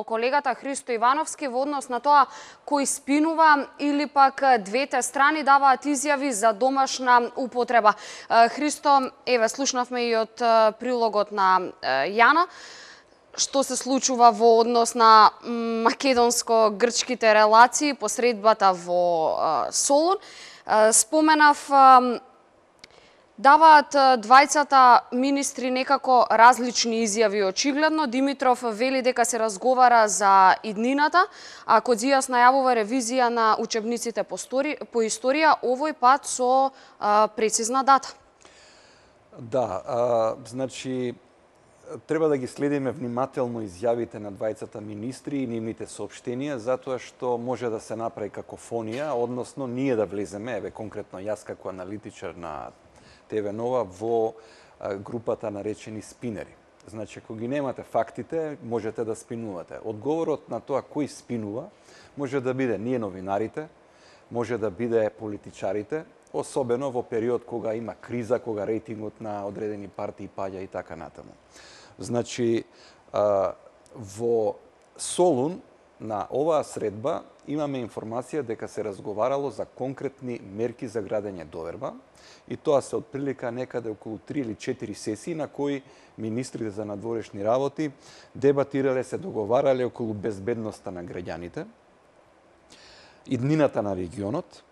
колегата Христо Ивановски во однос на тоа кој спинува или пак двете страни даваат изјави за домашна употреба. Христо, еве слушнавме и од прилогот на Јана што се случува во однос на македонско-грчките релации, посредбата во Солун. Споменав, даваат двајцата министри некако различни изјави очигледно. Димитров вели дека се разговара за иднината, а Кодзијас најавува ревизија на учебниците по историја, овој пат со прецизна дата. Да, значи треба да ги следиме внимателно изјавите на двајцата министри и нивните соопштенија, затоа што може да се направи какофонија, односно ние да влеземе, еве конкретно јас како аналитичар на ТВ Нова, во групата наречени спинери. Значи, ако ги немате фактите, можете да спинувате. Одговорот на тоа кој спинува може да биде ние новинарите, може да биде политичарите, особено во период кога има криза, кога рейтингот на одредени партии паѓа и така натаму. Значи, во Солун, на оваа средба, имаме информација дека се разговарало за конкретни мерки за градење доверба, и тоа се отприлика некаде околу 3 или 4 сесии на кои министрите за надворешни работи дебатирале, се договарале околу безбедноста на граѓаните, иднината на регионот,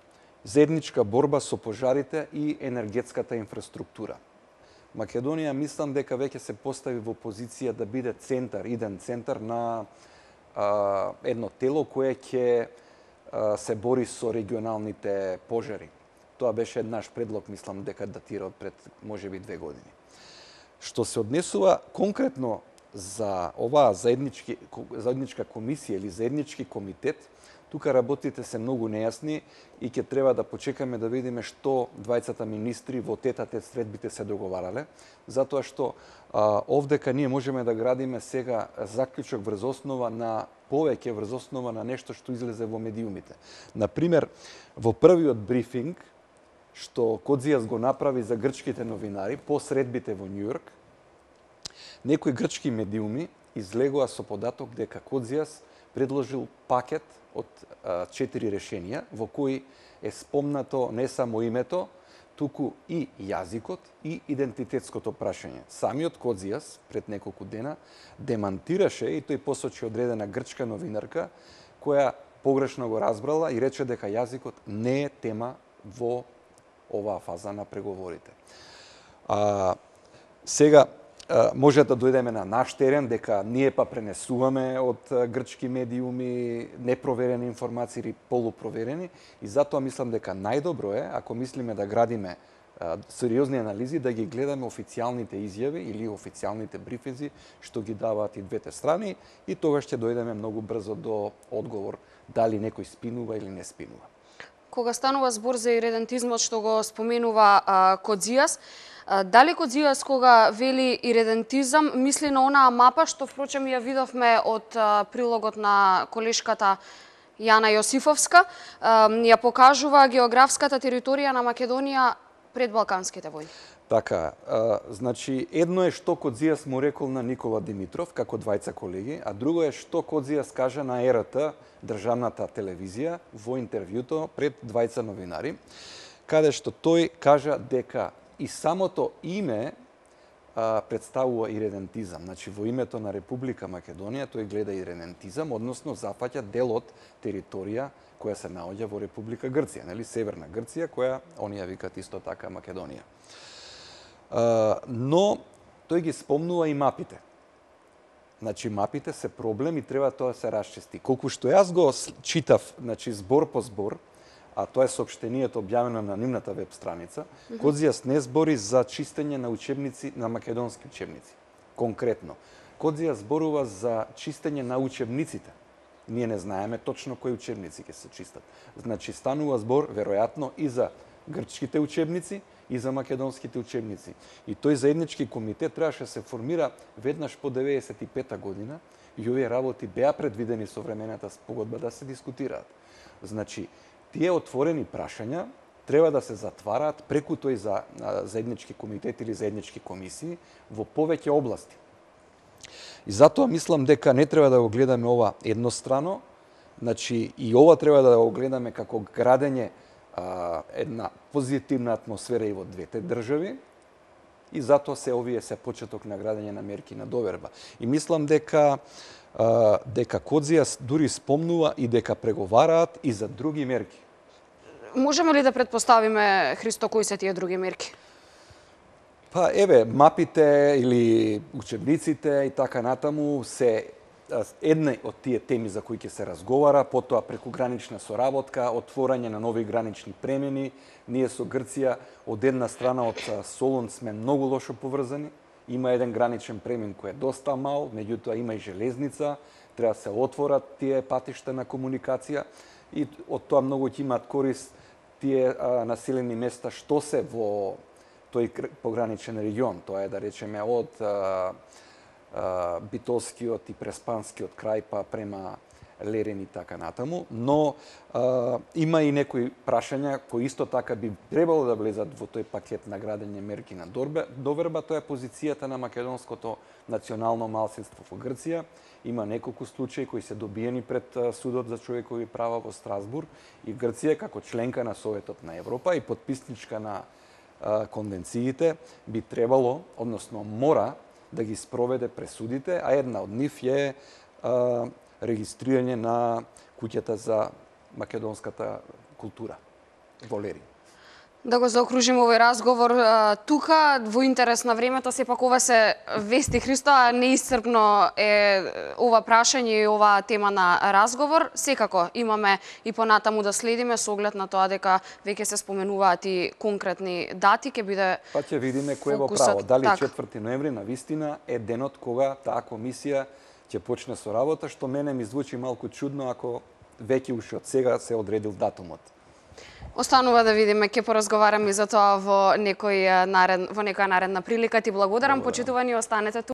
заедничка борба со пожарите и енергетската инфраструктура. Македонија мислам дека веќе се постави во позиција да биде центар, иден центар на едно тело кое ќе се бори со регионалните пожари. Тоа беше наш предлог, мислам дека датира од пред можеби 2 години. Што се однесува конкретно за оваа заедничка комисија или заеднички комитет, тука работите се многу нејасни и ќе треба да почекаме да видиме што двајцата министри во тет-а-тет средбите се договарале, затоа што овдека ние можеме да градиме сега заклучок врз основа на повеќе врз основа на нешто што излезе во медиумите. Например, во првиот брифинг што Кодзијас го направи за грчките новинари по средбите во Њујорк, некои грчки медиуми излегоа со податок дека Кодзијас предложил пакет од 4 решенија во кои е спомнато не само името, туку и јазикот и идентитетското прашање. Самиот Кодзијас пред неколку дена демантираше и тој посочи одредена грчка новинарка која погрешно го разбрала и рече дека јазикот не е тема во оваа фаза на преговорите. Сега може да дојдеме на наш терен дека ние па пренесуваме од грчки медиуми непроверени информации или полупроверени, и затоа мислам дека најдобро е, ако мислиме да градиме сериозни анализи, да ги гледаме официјалните изјави или официјалните брифинзи што ги даваат и двете страни, и тогаш ќе дојдеме многу брзо до одговор дали некој спинува или не спинува. Кога станува збор за иредентизмот што го споменува Кодзијас, дали Кодзијас кога вели иредентизам мисли на онаа мапа што впрочем ја видовме од прилогот на колешката Јана Јосифовска, ја покажува географската територија на Македонија пред Балканските војни? Така, значи едно е што Кодзијас му рекол на Никола Димитров како двајца колеги, а друго е што Кодзијас кажа на РТ, државната телевизија, во интервјуто пред двајца новинари, каде што тој кажа дека и самото име представува иредентизам. Значи, во името на Република Македонија тој гледа иредентизам, односно зафаќа дел од територија која се наоѓа во Република Грција, нели, Северна Грција, која они ја викат исто така Македонија. Но тој ги спомнува и мапите. Значи, мапите се проблем и треба тоа да се расчисти. Колку што јас го читав, значи, збор по збор, а тоа е соопштението објавено на нивната веб страница, Кодзијас не збори за чистење на учебници, на македонски учебници. Конкретно, Кодзијас зборува за чистење на учебниците. Ние не знаеме точно кои учебници ќе се чистат. Значи, станува збор, веројатно, и за грчките учебници, и за македонските учебници. И тој заеднички комитет требаше да се формира веднаш по 95-та година, и овие работи беа предвидени со времената спогодба да се дискутираат. Значи, тие отворени прашања треба да се затвараат преку тој заеднички комитет или заеднички комисии во повеќе области. И затоа мислам дека не треба да го гледаме ова еднострано, значи и ова треба да го гледаме како градење една позитивна атмосфера и во двете држави, и затоа се почеток на градење на мерки на доверба. И мислам дека Кодзија дури спомнува и дека преговараат и за други мерки. Можеме ли да предпоставиме, Христо, кои се тие други мерки? Па еве, мапите или учебниците и така натаму се една од тие теми за кои ќе се разговара, потоа прекугранична соработка, отворање на нови гранични премини. Ние со Грција од една страна од Солун сме многу лошо поврзани. Има еден граничен премин кој е доста мал, меѓутоа има и железница, треба да се отворат тие патишта на комуникација и од тоа многу ќе имаат корист тие населени места што се во тој пограничен регион. Тоа е, да речеме, од Битолскиот и Преспанскиот крај па према Лерин и така натаму, но има и некои прашања кои исто така би требало да влезат во тој пакет на градење мерки на доверба. Тоа е позицијата на македонското национално малцинство во Грција. Има неколку случаи кои се добиени пред Судот за човекови права во Страсбург, и Грција како членка на Советот на Европа и подписничка на конвенциите би требало, односно мора да ги спроведе пресудите, а една од нив е регистрирање на куќата за македонската култура во Лерин. Да го заокружиме овој разговор тука, во интерес на времето, сепак ова се вести, Христо, а неисцрпно е ова прашање и ова тема на разговор. Секако имаме и понатаму да следиме со оглед на тоа дека веќе се споменуваат и конкретни дати, ќе биде па ќе видиме кој е во право. Дали 4 ноември на вистина е денот кога таа комисија ќе почне со работа, што мене ми звучи малку чудно ако веќе уште од сега се одредил датумот. Останува да видиме, ќе поразговараме за тоа во некоја наредна прилика. Ти благодарам, почитувани, останете тука.